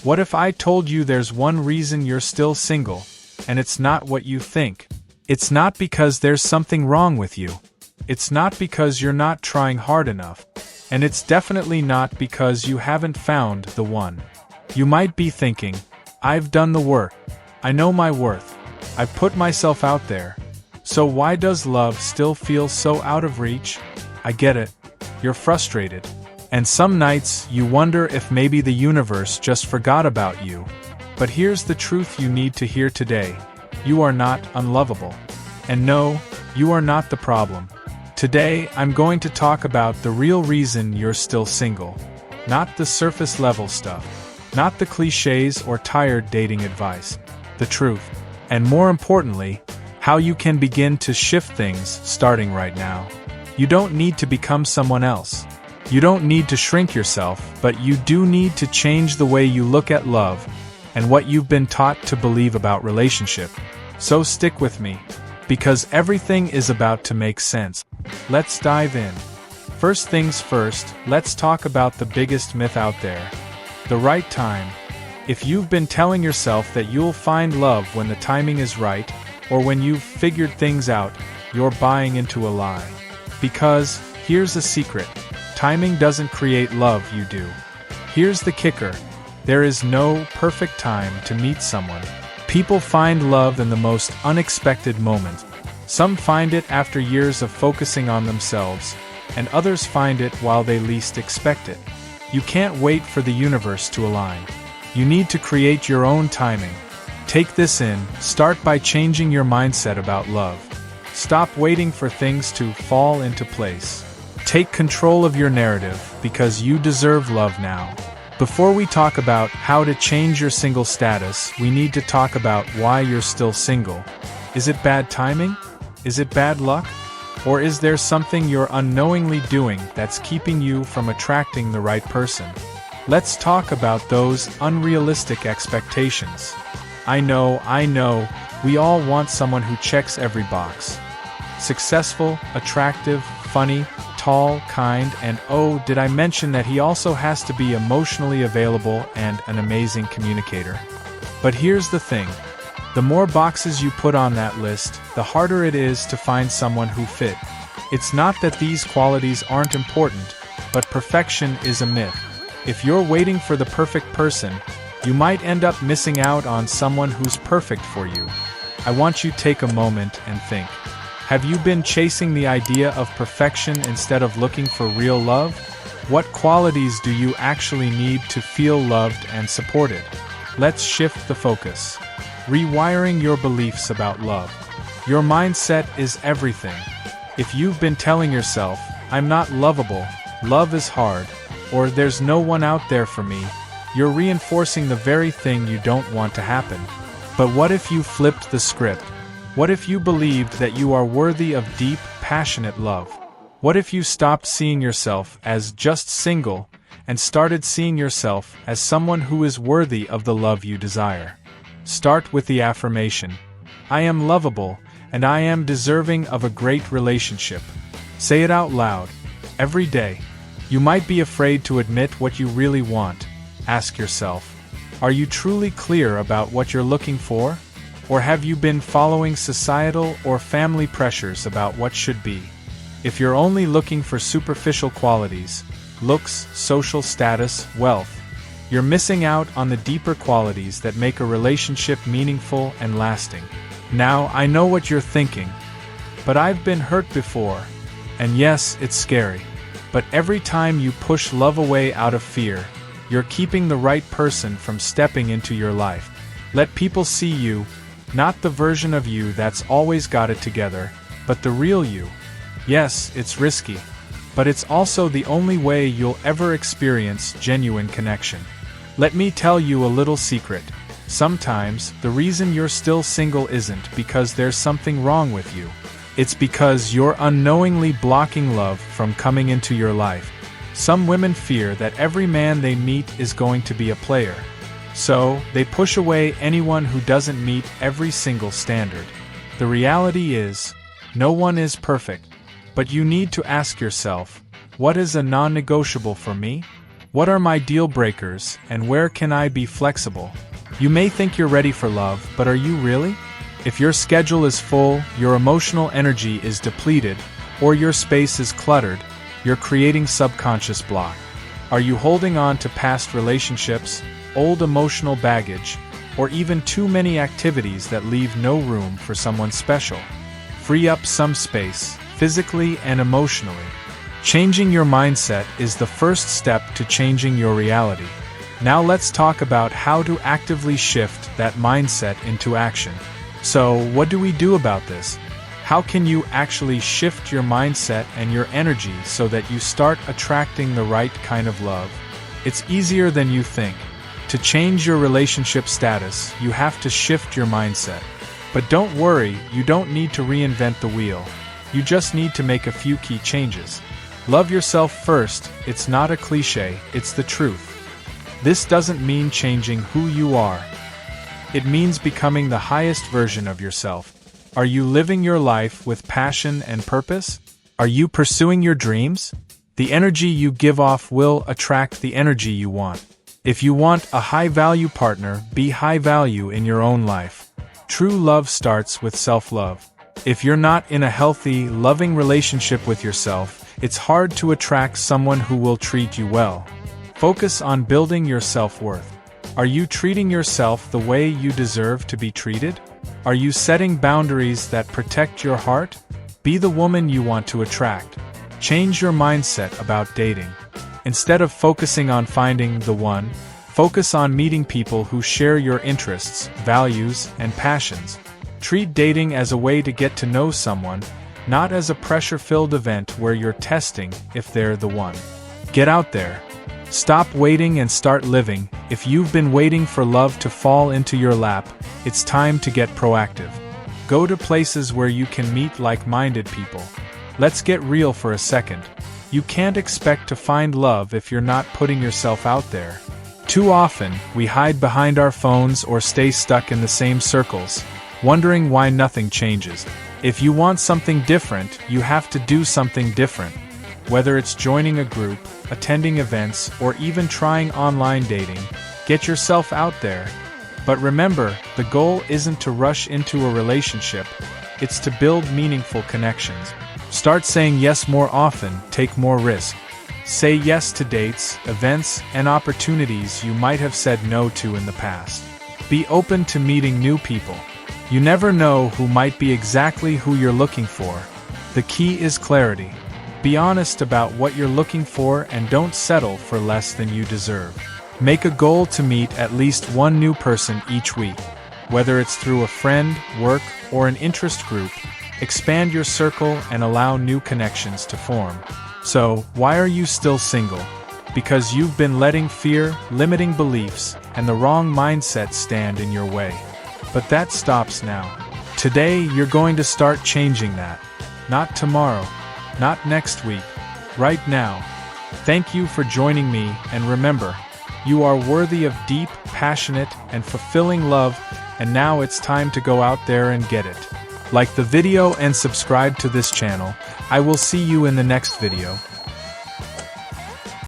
What if I told you there's one reason you're still single, and it's not what you think? It's not because there's something wrong with you. It's not because you're not trying hard enough. And it's definitely not because you haven't found the one. You might be thinking, I've done the work. I know my worth. I've put myself out there. So why does love still feel so out of reach? I get it. You're frustrated. And some nights you wonder if maybe the universe just forgot about you. But here's the truth you need to hear today. You are not unlovable. And no, you are not the problem. Today, I'm going to talk about the real reason you're still single. Not the surface level stuff. Not the clichés or tired dating advice. The truth. And more importantly, how you can begin to shift things starting right now. You don't need to become someone else. You don't need to shrink yourself, but you do need to change the way you look at love and what you've been taught to believe about relationship. So stick with me, because everything is about to make sense. Let's dive in. First things first, let's talk about the biggest myth out there. The right time. If you've been telling yourself that you'll find love when the timing is right, or when you've figured things out, you're buying into a lie. Because, here's a secret. Timing doesn't create love, you do. Here's the kicker. There is no perfect time to meet someone. People find love in the most unexpected moments. Some find it after years of focusing on themselves, and others find it while they least expect it. You can't wait for the universe to align. You need to create your own timing. Take this in, start by changing your mindset about love. Stop waiting for things to fall into place. Take control of your narrative, because you deserve love now. Before we talk about how to change your single status, we need to talk about why you're still single. Is it bad timing? Is it bad luck? Or is there something you're unknowingly doing that's keeping you from attracting the right person? Let's talk about those unrealistic expectations. I know, we all want someone who checks every box. Successful, attractive, funny, tall, kind, and oh, did I mention that he also has to be emotionally available and an amazing communicator? But here's the thing. The more boxes you put on that list, the harder it is to find someone who fit. It's not that these qualities aren't important, but perfection is a myth. If you're waiting for the perfect person, you might end up missing out on someone who's perfect for you. I want you to take a moment and think. Have you been chasing the idea of perfection instead of looking for real love? What qualities do you actually need to feel loved and supported? Let's shift the focus. Rewiring your beliefs about love. Your mindset is everything. If you've been telling yourself, I'm not lovable, love is hard, or there's no one out there for me, you're reinforcing the very thing you don't want to happen. But what if you flipped the script? What if you believed that you are worthy of deep, passionate love? What if you stopped seeing yourself as just single and started seeing yourself as someone who is worthy of the love you desire? Start with the affirmation. I am lovable, and I am deserving of a great relationship. Say it out loud, every day. You might be afraid to admit what you really want. Ask yourself, are you truly clear about what you're looking for? Or have you been following societal or family pressures about what should be? If you're only looking for superficial qualities, looks, social status, wealth, you're missing out on the deeper qualities that make a relationship meaningful and lasting. Now, I know what you're thinking, but I've been hurt before. And yes, it's scary. But every time you push love away out of fear, you're keeping the right person from stepping into your life. Let people see you, not the version of you that's always got it together, but the real you. Yes, it's risky, but it's also the only way you'll ever experience genuine connection. Let me tell you a little secret. Sometimes, the reason you're still single isn't because there's something wrong with you. It's because you're unknowingly blocking love from coming into your life. Some women fear that every man they meet is going to be a player. So, they push away anyone who doesn't meet every single standard. The reality is, no one is perfect. But you need to ask yourself, what is a non-negotiable for me? What are my deal breakers, and where can I be flexible? You may think you're ready for love, but are you really? If your schedule is full, your emotional energy is depleted, or your space is cluttered, you're creating subconscious block. Are you holding on to past relationships, old emotional baggage, or even too many activities that leave no room for someone special? Free up some space, physically and emotionally. Changing your mindset is the first step to changing your reality. Now let's talk about how to actively shift that mindset into action. So, what do we do about this? How can you actually shift your mindset and your energy so that you start attracting the right kind of love? It's easier than you think. To change your relationship status, you have to shift your mindset. But don't worry, you don't need to reinvent the wheel. You just need to make a few key changes. Love yourself first. It's not a cliché, it's the truth. This doesn't mean changing who you are. It means becoming the highest version of yourself. Are you living your life with passion and purpose? Are you pursuing your dreams? The energy you give off will attract the energy you want. If you want a high-value partner, be high value in your own life. True love starts with self-love. If you're not in a healthy, loving relationship with yourself, it's hard to attract someone who will treat you well. Focus on building your self-worth. Are you treating yourself the way you deserve to be treated? Are you setting boundaries that protect your heart? Be the woman you want to attract. Change your mindset about dating. Instead of focusing on finding the one, focus on meeting people who share your interests, values, and passions. Treat dating as a way to get to know someone, not as a pressure-filled event where you're testing if they're the one. Get out there. Stop waiting and start living. If you've been waiting for love to fall into your lap, it's time to get proactive. Go to places where you can meet like-minded people. Let's get real for a second. You can't expect to find love if you're not putting yourself out there. Too often, we hide behind our phones or stay stuck in the same circles, wondering why nothing changes. If you want something different, you have to do something different. Whether it's joining a group, attending events, or even trying online dating, get yourself out there. But remember, the goal isn't to rush into a relationship, it's to build meaningful connections. Start saying yes more often, take more risk. Say yes to dates, events, and opportunities you might have said no to in the past. Be open to meeting new people. You never know who might be exactly who you're looking for. The key is clarity. Be honest about what you're looking for and don't settle for less than you deserve. Make a goal to meet at least one new person each week. Whether it's through a friend, work, or an interest group, expand your circle and allow new connections to form. So, why are you still single? Because you've been letting fear, limiting beliefs, and the wrong mindset stand in your way. But that stops now. Today, you're going to start changing that. Not tomorrow. Not next week. Right now. Thank you for joining me, and remember, you are worthy of deep, passionate, and fulfilling love, and now it's time to go out there and get it. Like the video and subscribe to this channel. I will see you in the next video.